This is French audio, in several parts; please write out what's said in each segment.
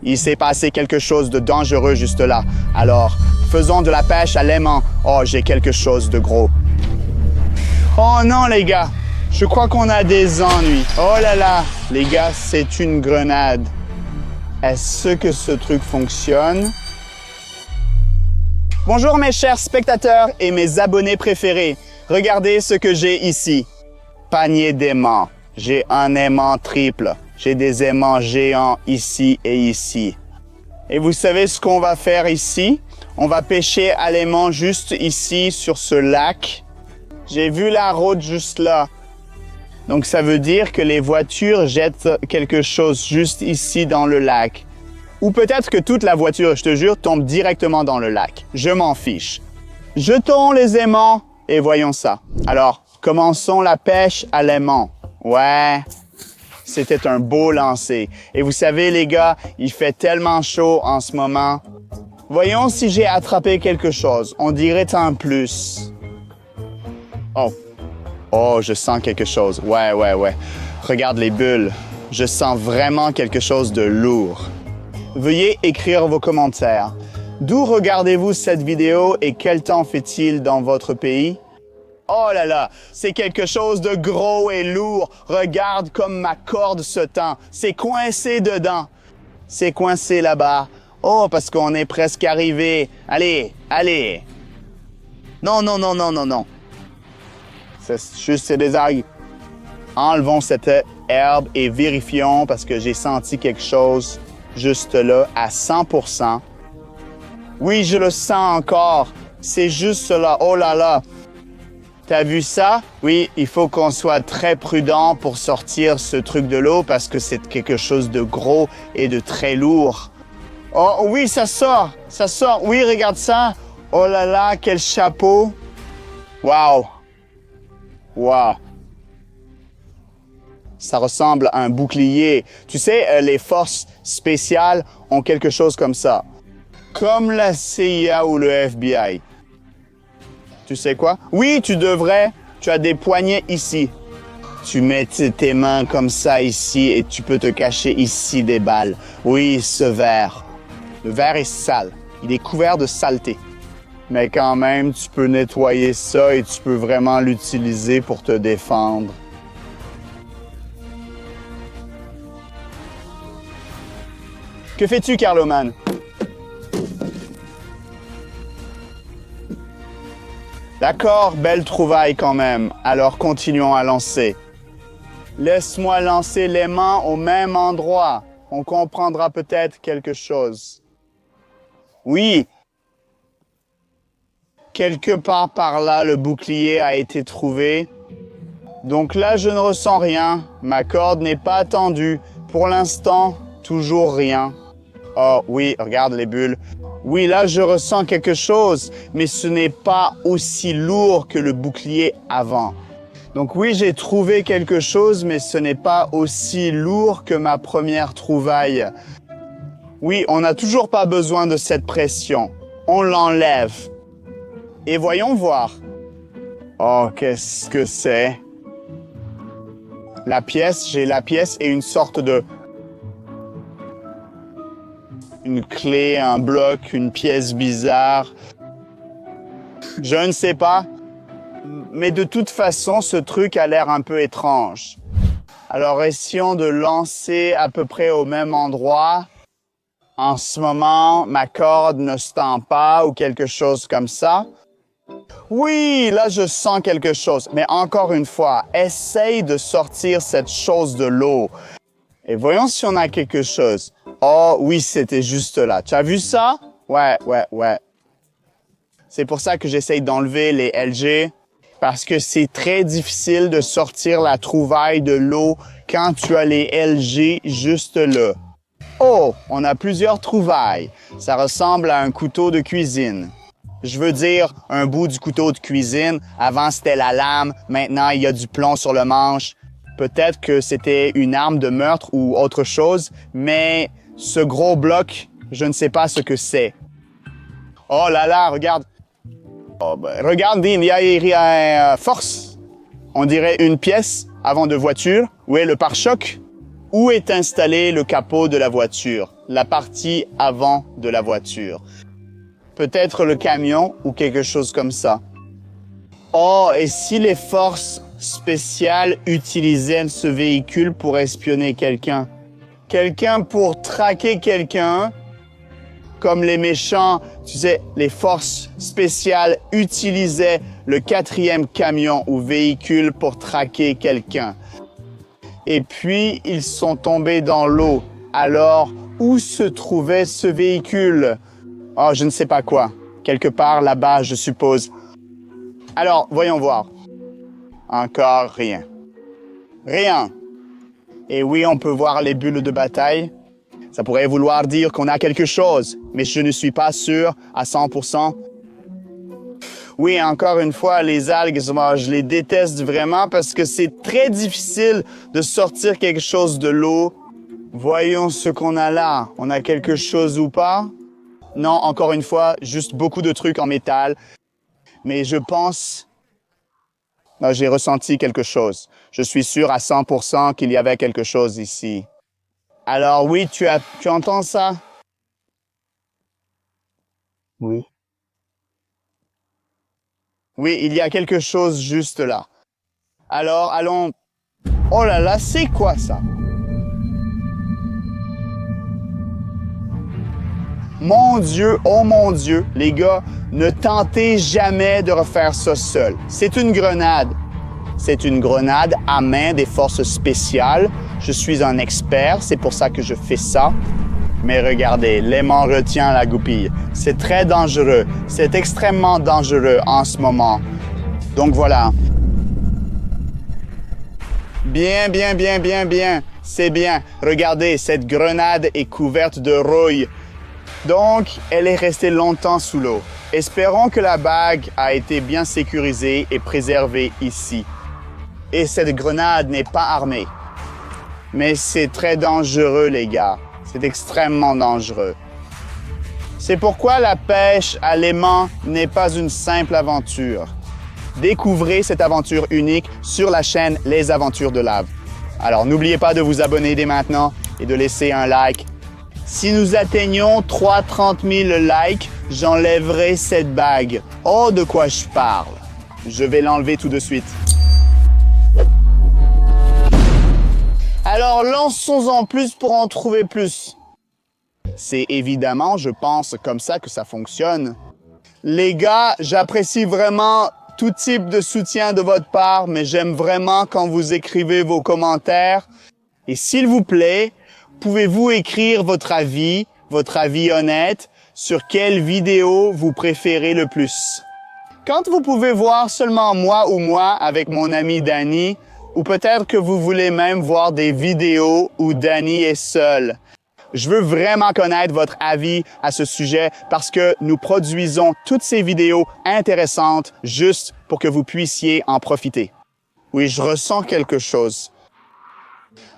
Il s'est passé quelque chose de dangereux juste là. Alors, faisons de la pêche à l'aimant. Oh, j'ai quelque chose de gros. Oh non, les gars. Je crois qu'on a des ennuis. Oh là là. Les gars, c'est une grenade. Est-ce que ce truc fonctionne? Bonjour mes chers spectateurs et mes abonnés préférés. Regardez ce que j'ai ici. Panier d'aimants. J'ai un aimant triple. J'ai des aimants géants ici et ici. Et vous savez ce qu'on va faire ici? On va pêcher à l'aimant juste ici sur ce lac. J'ai vu la route juste là. Donc ça veut dire que les voitures jettent quelque chose juste ici dans le lac. Ou peut-être que toute la voiture, je te jure, tombe directement dans le lac. Je m'en fiche. Jetons les aimants et voyons ça. Alors, commençons la pêche à l'aimant. Ouais. C'était un beau lancer. Et vous savez, les gars, il fait tellement chaud en ce moment. Voyons si j'ai attrapé quelque chose. On dirait un plus. Oh. Oh, je sens quelque chose. Ouais. Regarde les bulles. Je sens vraiment quelque chose de lourd. Veuillez écrire vos commentaires. D'où regardez-vous cette vidéo et quel temps fait-il dans votre pays? Oh là là, c'est quelque chose de gros et lourd. Regarde comme ma corde se tend. C'est coincé dedans. C'est coincé là-bas. Oh, parce qu'on est presque arrivé. Allez. Non. C'est des algues. Enlevons cette herbe et vérifions parce que j'ai senti quelque chose juste là à 100%. Oui, je le sens encore. C'est juste là. Oh là là. T'as vu ça? Oui, il faut qu'on soit très prudent pour sortir ce truc de l'eau parce que c'est quelque chose de gros et de très lourd. Oh oui, ça sort. Oui, regarde ça. Oh là là, quel chapeau. Wow. Ça ressemble à un bouclier. Tu sais, les forces spéciales ont quelque chose comme ça. Comme la CIA ou le FBI. Tu sais quoi? Oui, tu devrais. Tu as des poignets ici. Tu mets tes mains comme ça ici et tu peux te cacher ici des balles. Oui, ce verre. Le verre est sale. Il est couvert de saleté. Mais quand même, tu peux nettoyer ça et tu peux vraiment l'utiliser pour te défendre. Que fais-tu, Carloman? D'accord, belle trouvaille quand même. Alors continuons à lancer. Laisse-moi lancer l'aimant au même endroit. On comprendra peut-être quelque chose. Oui. Quelque part par là, le bouclier a été trouvé. Donc là, je ne ressens rien. Ma corde n'est pas tendue. Pour l'instant, toujours rien. Oh oui, regarde les bulles. Oui, là, je ressens quelque chose, mais ce n'est pas aussi lourd que le bouclier avant. Donc oui, j'ai trouvé quelque chose, mais ce n'est pas aussi lourd que ma première trouvaille. Oui, on n'a toujours pas besoin de cette pression. On l'enlève. Et voyons voir. Oh, qu'est-ce que c'est? La pièce, j'ai la pièce et une sorte de... Une clé, un bloc, une pièce bizarre. Je ne sais pas. Mais de toute façon, ce truc a l'air un peu étrange. Alors, essayons de lancer à peu près au même endroit. En ce moment, ma corde ne se tend pas ou quelque chose comme ça. Oui, là, je sens quelque chose. Mais encore une fois, essaye de sortir cette chose de l'eau. Et voyons si on a quelque chose. Oh oui, c'était juste là. Tu as vu ça? Ouais. C'est pour ça que j'essaye d'enlever les LG. Parce que c'est très difficile de sortir la trouvaille de l'eau quand tu as les LG juste là. Oh, on a plusieurs trouvailles. Ça ressemble à un couteau de cuisine. Je veux dire, un bout du couteau de cuisine. Avant, c'était la lame. Maintenant, il y a du plomb sur le manche. Peut-être que c'était une arme de meurtre ou autre chose, mais ce gros bloc, je ne sais pas ce que c'est. Oh là là, regarde. Oh, ben, regarde, Dean, il y a force. On dirait une pièce avant de voiture. Où est le pare-choc? Où est installé le capot de la voiture? la partie avant de la voiture. Peut-être le camion ou quelque chose comme ça. Oh, et si les forces spéciales utilisaient ce véhicule pour espionner quelqu'un? Quelqu'un pour traquer quelqu'un, comme les méchants, tu sais, les forces spéciales utilisaient le 4e camion ou véhicule pour traquer quelqu'un. Et puis, ils sont tombés dans l'eau. Alors, où se trouvait ce véhicule? Oh, je ne sais pas quoi. Quelque part là-bas, je suppose. Alors, voyons voir. Encore rien. Rien. Et oui, on peut voir les bulles de bataille. Ça pourrait vouloir dire qu'on a quelque chose, mais je ne suis pas sûr à 100%. Oui, encore une fois, les algues, moi, je les déteste vraiment parce que c'est très difficile de sortir quelque chose de l'eau. Voyons ce qu'on a là. On a quelque chose ou pas? Non, encore une fois, juste beaucoup de trucs en métal. Mais je pense... Non, j'ai ressenti quelque chose. Je suis sûr à 100% qu'il y avait quelque chose ici. Alors oui, tu entends ça? Oui. Oui, il y a quelque chose juste là. Alors, allons... Oh là là, c'est quoi ça? Oh mon Dieu, les gars, ne tentez jamais de refaire ça seul. C'est une grenade. C'est une grenade à main des forces spéciales. Je suis un expert, c'est pour ça que je fais ça. Mais regardez, l'aimant retient la goupille. C'est très dangereux. C'est extrêmement dangereux en ce moment. Donc voilà. Bien, bien, bien, bien, bien. C'est bien. Regardez, cette grenade est couverte de rouille. Donc, elle est restée longtemps sous l'eau. Espérons que la bague a été bien sécurisée et préservée ici. Et cette grenade n'est pas armée. Mais c'est très dangereux, les gars. C'est extrêmement dangereux. C'est pourquoi la pêche à l'aimant n'est pas une simple aventure. Découvrez cette aventure unique sur la chaîne Les Aventures de Lave. Alors, n'oubliez pas de vous abonner dès maintenant et de laisser un like. Si nous atteignons 30 000 likes, j'enlèverai cette bague. Oh, de quoi je parle? Je vais l'enlever tout de suite. Alors, lançons-en plus pour en trouver plus. C'est évidemment, je pense, comme ça que ça fonctionne. Les gars, j'apprécie vraiment tout type de soutien de votre part, mais j'aime vraiment quand vous écrivez vos commentaires. Et s'il vous plaît, pouvez-vous écrire votre avis honnête, sur quelle vidéo vous préférez le plus? Quand vous pouvez voir seulement moi avec mon ami Danny, ou peut-être que vous voulez même voir des vidéos où Danny est seul. Je veux vraiment connaître votre avis à ce sujet parce que nous produisons toutes ces vidéos intéressantes juste pour que vous puissiez en profiter. Oui, je ressens quelque chose.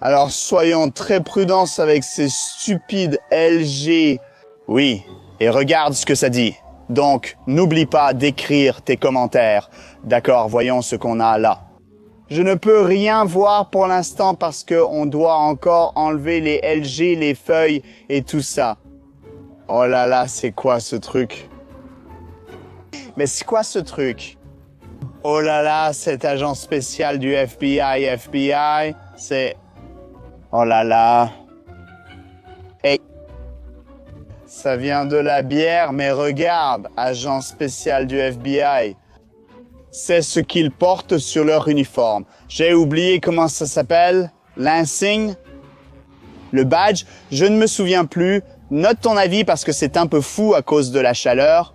Alors, soyons très prudents avec ces stupides LG. Oui, et regarde ce que ça dit. Donc, n'oublie pas d'écrire tes commentaires. D'accord, voyons ce qu'on a là. Je ne peux rien voir pour l'instant parce qu'on doit encore enlever les LG, les feuilles et tout ça. Oh là là, c'est quoi ce truc? Mais c'est quoi ce truc? Oh là là, cet agent spécial du FBI, c'est... Oh là là. Hey. Ça vient de la bière, mais regarde, agent spécial du FBI. C'est ce qu'ils portent sur leur uniforme. J'ai oublié comment ça s'appelle. L'insigne? Le badge? Je ne me souviens plus. Note ton avis parce que c'est un peu fou à cause de la chaleur.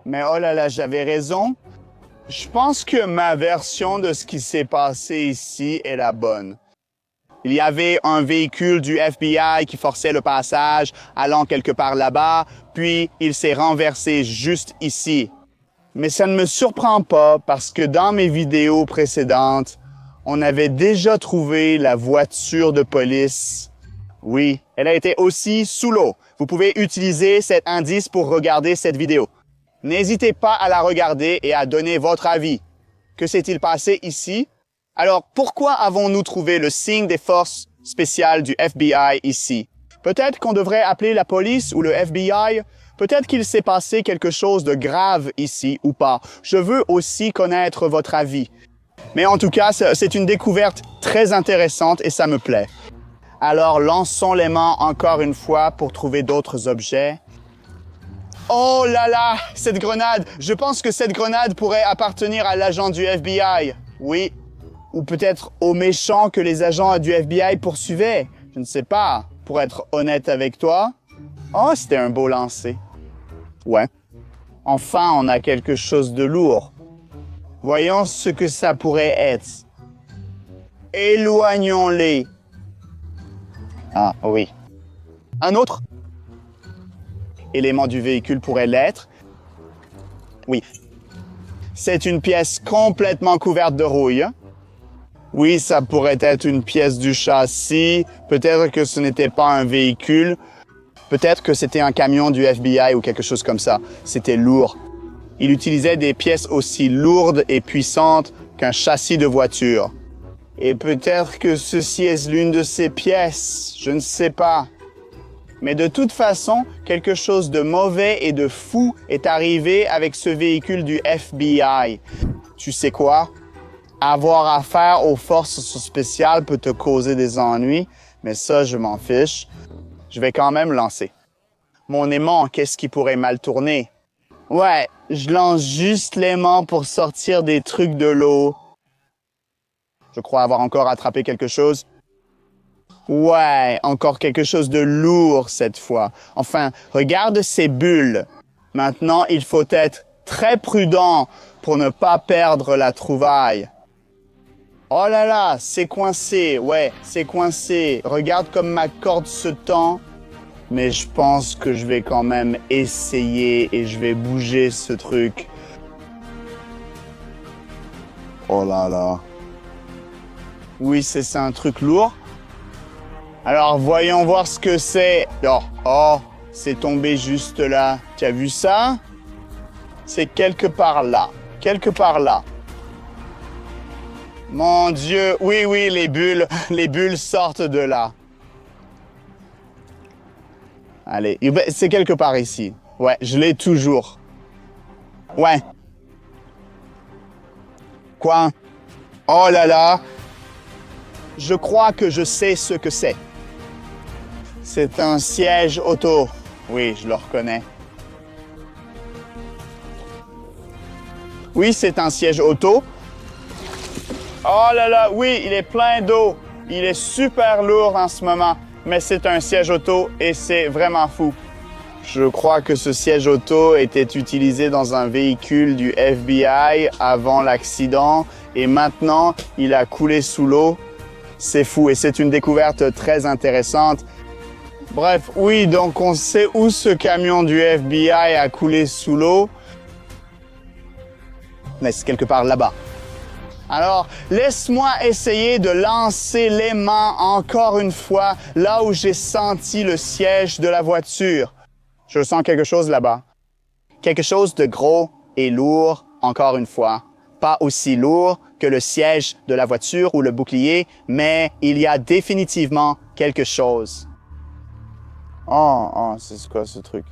Mais oh là là, j'avais raison. Je pense que ma version de ce qui s'est passé ici est la bonne. Il y avait un véhicule du FBI qui forçait le passage, allant quelque part là-bas, puis il s'est renversé juste ici. Mais ça ne me surprend pas parce que dans mes vidéos précédentes, on avait déjà trouvé la voiture de police. Oui, elle a été aussi sous l'eau. Vous pouvez utiliser cet indice pour regarder cette vidéo. N'hésitez pas à la regarder et à donner votre avis. Que s'est-il passé ici? Alors, pourquoi avons-nous trouvé le signe des forces spéciales du FBI ici? Peut-être qu'on devrait appeler la police ou le FBI. Peut-être qu'il s'est passé quelque chose de grave ici ou pas. Je veux aussi connaître votre avis. Mais en tout cas, c'est une découverte très intéressante et ça me plaît. Alors, lançons les mains encore une fois pour trouver d'autres objets. Oh là là, cette grenade! Je pense que cette grenade pourrait appartenir à l'agent du FBI. Oui. Ou peut-être aux méchants que les agents du FBI poursuivaient. Je ne sais pas, pour être honnête avec toi. Oh, c'était un beau lancer. Ouais. Enfin, on a quelque chose de lourd. Voyons ce que ça pourrait être. Éloignons-les. Ah, oui. Un autre élément du véhicule pourrait l'être. Oui. C'est une pièce complètement couverte de rouille. Oui, ça pourrait être une pièce du châssis. Peut-être que ce n'était pas un véhicule. Peut-être que c'était un camion du FBI ou quelque chose comme ça. C'était lourd. Il utilisait des pièces aussi lourdes et puissantes qu'un châssis de voiture. Et peut-être que ceci est l'une de ces pièces. Je ne sais pas. Mais de toute façon, quelque chose de mauvais et de fou est arrivé avec ce véhicule du FBI. Tu sais quoi? Avoir affaire aux forces spéciales peut te causer des ennuis, mais ça, je m'en fiche. Je vais quand même lancer. Mon aimant, qu'est-ce qui pourrait mal tourner? Ouais, je lance juste l'aimant pour sortir des trucs de l'eau. Je crois avoir encore attrapé quelque chose. Ouais, encore quelque chose de lourd cette fois. Enfin, regarde ces bulles. Maintenant, il faut être très prudent pour ne pas perdre la trouvaille. Oh là là, c'est coincé. Ouais, c'est coincé. Regarde comme ma corde se tend. Mais je pense que je vais quand même essayer et je vais bouger ce truc. Oh là là. Oui, c'est un truc lourd. Alors, voyons voir ce que c'est. Oh, c'est tombé juste là. Tu as vu ça? C'est quelque part là. Quelque part là. Mon Dieu, oui, les bulles sortent de là. Allez, c'est quelque part ici. Ouais, je l'ai toujours. Ouais. Quoi? Oh là là. Je crois que je sais ce que c'est. C'est un siège auto. Oui, je le reconnais. Oui, c'est un siège auto. Oh là là, oui, il est plein d'eau. Il est super lourd en ce moment, mais c'est un siège auto et c'est vraiment fou. Je crois que ce siège auto était utilisé dans un véhicule du FBI avant l'accident et maintenant, il a coulé sous l'eau. C'est fou et c'est une découverte très intéressante. Bref, oui, donc on sait où ce camion du FBI a coulé sous l'eau. Mais c'est quelque part là-bas. Alors, laisse-moi essayer de lancer l'aimant encore une fois là où j'ai senti le siège de la voiture. Je sens quelque chose là-bas. Quelque chose de gros et lourd, encore une fois. Pas aussi lourd que le siège de la voiture ou le bouclier, mais il y a définitivement quelque chose. Oh, c'est quoi ce truc?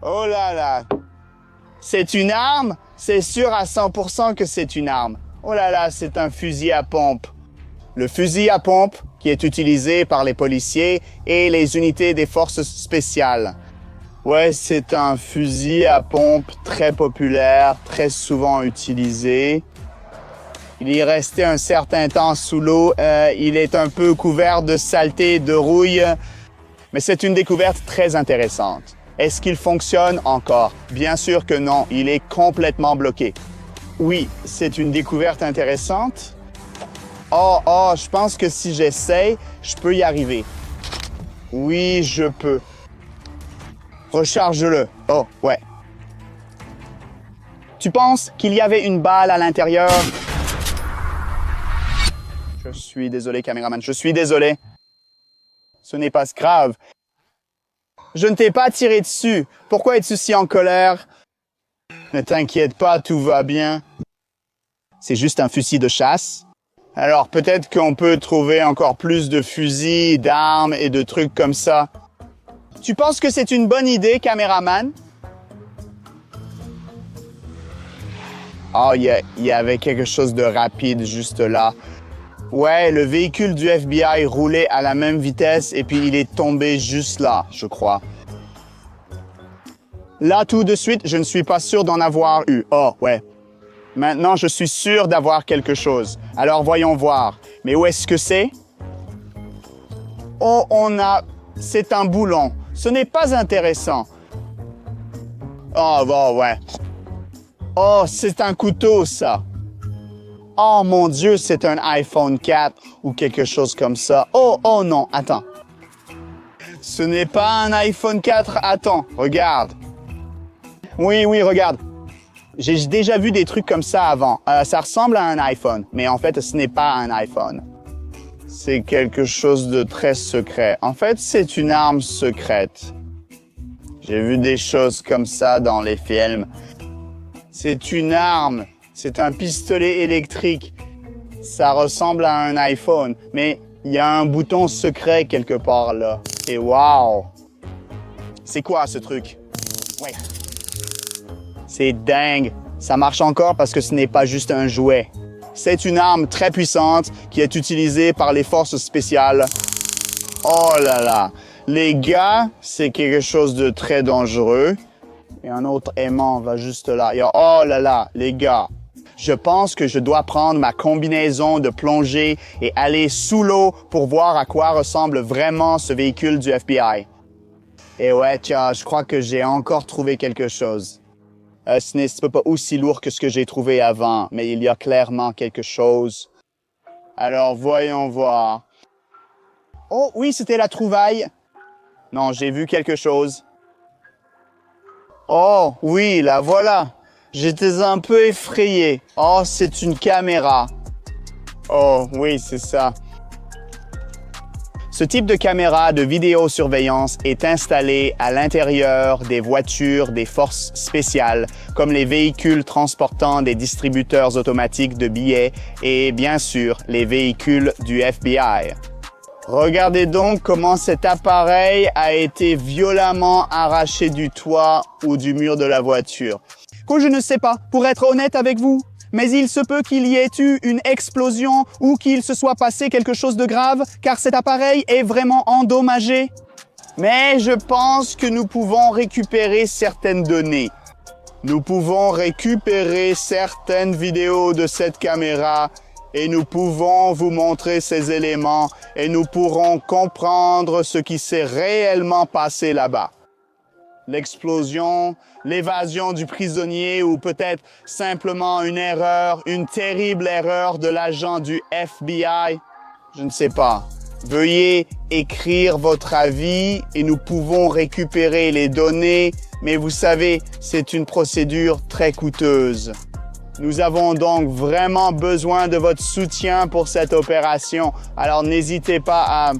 Oh là là! C'est une arme? C'est sûr à 100% que c'est une arme. Oh là là, c'est un fusil à pompe. Le fusil à pompe qui est utilisé par les policiers et les unités des forces spéciales. Ouais, c'est un fusil à pompe très populaire, très souvent utilisé. Il y est resté un certain temps sous l'eau. Il est un peu couvert de saleté, de rouille. Mais c'est une découverte très intéressante. Est-ce qu'il fonctionne encore? Bien sûr que non, il est complètement bloqué. Oui, c'est une découverte intéressante. Oh, je pense que si j'essaye, je peux y arriver. Oui, je peux. Recharge-le. Oh, ouais. Tu penses qu'il y avait une balle à l'intérieur? Je suis désolé, caméraman, je suis désolé. Ce n'est pas grave. Je ne t'ai pas tiré dessus. Pourquoi es-tu si en colère? Ne t'inquiète pas, tout va bien. C'est juste un fusil de chasse. Alors peut-être qu'on peut trouver encore plus de fusils, d'armes et de trucs comme ça. Tu penses que c'est une bonne idée, caméraman? Oh, il y avait quelque chose de rapide juste là. Ouais, le véhicule du FBI roulait à la même vitesse et puis il est tombé juste là, je crois. Là, tout de suite, je ne suis pas sûr d'en avoir eu. Oh, ouais. Maintenant, je suis sûr d'avoir quelque chose. Alors, voyons voir. Mais où est-ce que c'est? Oh, c'est un boulon. Ce n'est pas intéressant. Oh, bon, ouais. Oh, c'est un couteau, ça. Oh, mon Dieu, c'est un iPhone 4 ou quelque chose comme ça. Oh, oh non, attends. Ce n'est pas un iPhone 4. Attends, regarde. Oui, regarde. J'ai déjà vu des trucs comme ça avant. Ça ressemble à un iPhone, mais en fait, ce n'est pas un iPhone. C'est quelque chose de très secret. En fait, c'est une arme secrète. J'ai vu des choses comme ça dans les films. C'est une arme. C'est un pistolet électrique. Ça ressemble à un iPhone, mais il y a un bouton secret quelque part là. Et waouh! C'est quoi ce truc? Ouais. C'est dingue. Ça marche encore parce que ce n'est pas juste un jouet. C'est une arme très puissante qui est utilisée par les forces spéciales. Oh là là. Les gars, c'est quelque chose de très dangereux. Et un autre aimant va juste là. Oh là là, les gars. Je pense que je dois prendre ma combinaison de plongée et aller sous l'eau pour voir à quoi ressemble vraiment ce véhicule du FBI. Et ouais, tiens, je crois que j'ai encore trouvé quelque chose. Ce n'est pas aussi lourd que ce que j'ai trouvé avant, mais il y a clairement quelque chose. Alors, voyons voir. Oh oui, c'était la trouvaille. Non, j'ai vu quelque chose. Oh oui, la voilà. J'étais un peu effrayé. Oh, c'est une caméra. Oh oui, c'est ça. Ce type de caméra de vidéosurveillance est installé à l'intérieur des voitures des forces spéciales, comme les véhicules transportant des distributeurs automatiques de billets et, bien sûr, les véhicules du FBI. Regardez donc comment cet appareil a été violemment arraché du toit ou du mur de la voiture. Que je ne sais pas, pour être honnête avec vous. Mais il se peut qu'il y ait eu une explosion ou qu'il se soit passé quelque chose de grave, car cet appareil est vraiment endommagé. Mais je pense que nous pouvons récupérer certaines données. Nous pouvons récupérer certaines vidéos de cette caméra et nous pouvons vous montrer ces éléments et nous pourrons comprendre ce qui s'est réellement passé là-bas. L'explosion, l'évasion du prisonnier ou peut-être simplement une erreur, une terrible erreur de l'agent du FBI. Je ne sais pas. Veuillez écrire votre avis et nous pouvons récupérer les données, mais vous savez, c'est une procédure très coûteuse. Nous avons donc vraiment besoin de votre soutien pour cette opération, alors n'hésitez pas à...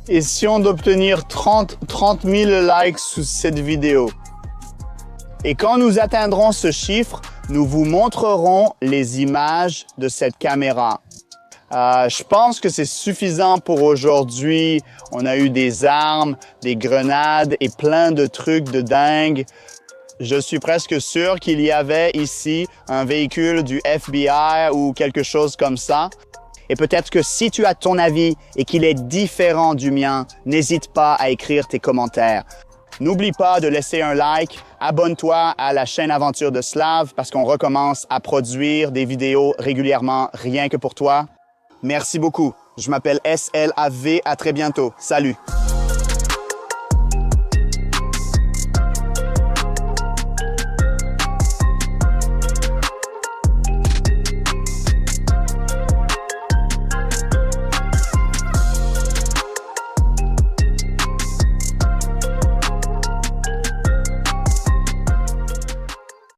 Essayons d'obtenir 30 000 likes sous cette vidéo. Et quand nous atteindrons ce chiffre, nous vous montrerons les images de cette caméra. Je pense que c'est suffisant pour aujourd'hui. On a eu des armes, des grenades et plein de trucs de dingue. Je suis presque sûr qu'il y avait ici un véhicule du FBI ou quelque chose comme ça. Et peut-être que si tu as ton avis et qu'il est différent du mien, n'hésite pas à écrire tes commentaires. N'oublie pas de laisser un like, abonne-toi à la chaîne Aventure de Slav parce qu'on recommence à produire des vidéos régulièrement rien que pour toi. Merci beaucoup. Je m'appelle SLAV. À très bientôt. Salut.